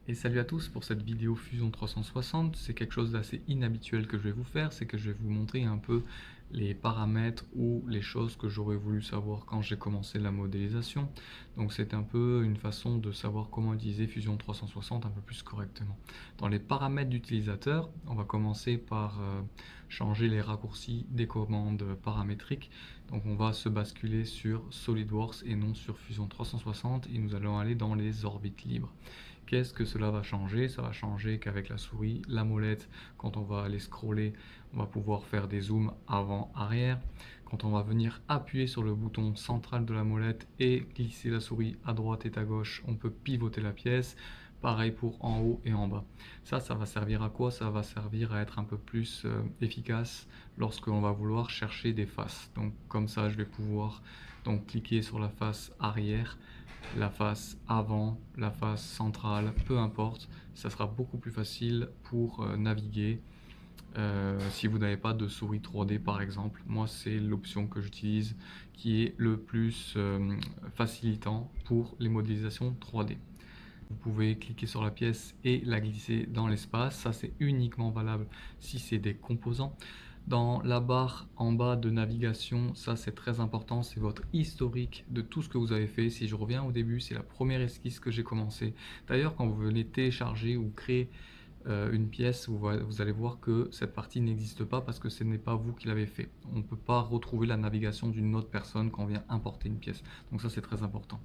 Et salut à tous pour cette vidéo Fusion 360, c'est quelque chose d'assez inhabituel que je vais vous faire, c'est que je vais vous montrer un peu les paramètres ou les choses que j'aurais voulu savoir quand j'ai commencé la modélisation. Donc c'est un peu une façon de savoir comment utiliser Fusion 360 un peu plus correctement. Dans les paramètres d'utilisateur, on va commencer par changer les raccourcis des commandes paramétriques. Donc on va se basculer sur SolidWorks et non sur Fusion 360 et nous allons aller dans les orbites libres. Qu'est-ce que cela va changer? Ça va changer qu'avec la souris, la molette, quand on va aller scroller, on va pouvoir faire des zooms avant-arrière. Quand on va venir appuyer sur le bouton central de la molette et glisser la souris à droite et à gauche, on peut pivoter la pièce. Pareil pour en haut et en bas. Ça va servir à quoi? Ça va servir à être un peu plus efficace lorsque l'on va vouloir chercher des faces. Donc comme ça, je vais pouvoir donc cliquer sur la face arrière, la face avant, la face centrale, peu importe, ça sera beaucoup plus facile pour naviguer. Si vous n'avez pas de souris 3D par exemple, moi c'est l'option que j'utilise qui est le plus facilitant pour les modélisations 3D. Vous pouvez cliquer sur la pièce et la glisser dans l'espace, ça c'est uniquement valable si c'est des composants. Dans la barre en bas de navigation, ça c'est très important, c'est votre historique de tout ce que vous avez fait. Si je reviens au début, c'est la première esquisse que j'ai commencé. D'ailleurs, quand vous venez télécharger ou créer une pièce, vous allez voir que cette partie n'existe pas parce que ce n'est pas vous qui l'avez fait. On ne peut pas retrouver la navigation d'une autre personne quand on vient importer une pièce. Donc ça c'est très important.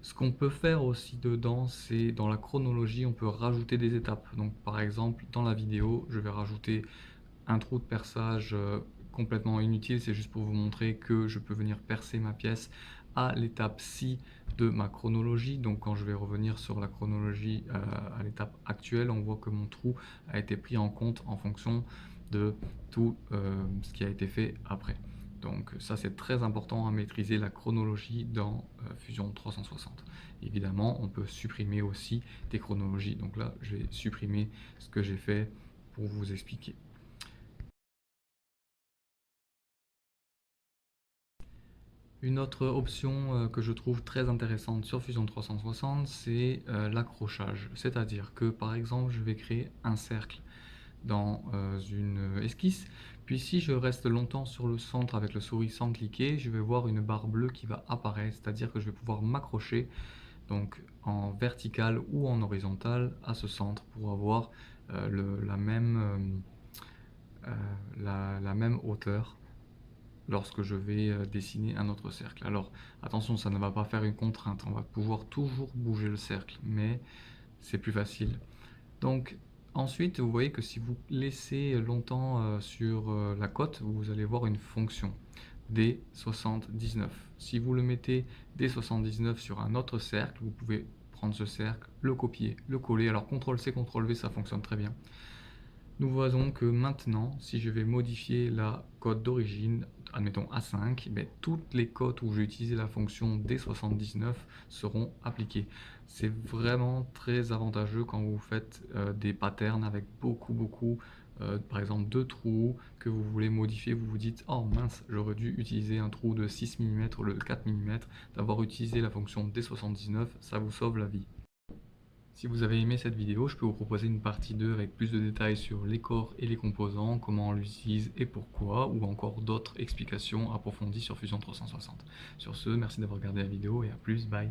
Ce qu'on peut faire aussi dedans, c'est dans la chronologie, on peut rajouter des étapes. Donc par exemple, dans la vidéo, je vais rajouter un trou de perçage complètement inutile, c'est juste pour vous montrer que je peux venir percer ma pièce à l'étape 6 de ma chronologie. Donc quand je vais revenir sur la chronologie à l'étape actuelle, on voit que mon trou a été pris en compte en fonction de tout ce qui a été fait après. Donc ça c'est très important à maîtriser la chronologie dans Fusion 360. Évidemment, on peut supprimer aussi des chronologies. Donc là, je vais supprimer ce que j'ai fait pour vous expliquer. Une autre option que je trouve très intéressante sur Fusion 360, c'est l'accrochage. C'est-à-dire que par exemple, je vais créer un cercle dans une esquisse. Puis si je reste longtemps sur le centre avec le souris sans cliquer, je vais voir une barre bleue qui va apparaître. C'est-à-dire que je vais pouvoir m'accrocher donc en vertical ou en horizontal à ce centre pour avoir la même hauteur lorsque je vais dessiner un autre cercle. Alors attention, ça ne va pas faire une contrainte, on va pouvoir toujours bouger le cercle, mais c'est plus facile. Donc ensuite, vous voyez que si vous laissez longtemps sur la cote, vous allez voir une fonction D79. Si vous le mettez D79 sur un autre cercle, vous pouvez prendre ce cercle, le copier, le coller. Alors CTRL-C, CTRL-V, ça fonctionne très bien. Nous voyons que maintenant, si je vais modifier la cote d'origine, admettons A5, toutes les cotes où j'ai utilisé la fonction D79 seront appliquées. C'est vraiment très avantageux quand vous faites des patterns avec beaucoup, par exemple 2 trous que vous voulez modifier, vous vous dites « Oh mince, j'aurais dû utiliser un trou de 6 mm au lieu de 4 mm ». D'avoir utilisé la fonction D79, ça vous sauve la vie. Si vous avez aimé cette vidéo, je peux vous proposer une partie 2 avec plus de détails sur les corps et les composants, comment on l'utilise et pourquoi, ou encore d'autres explications approfondies sur Fusion 360. Sur ce, merci d'avoir regardé la vidéo et à plus, bye.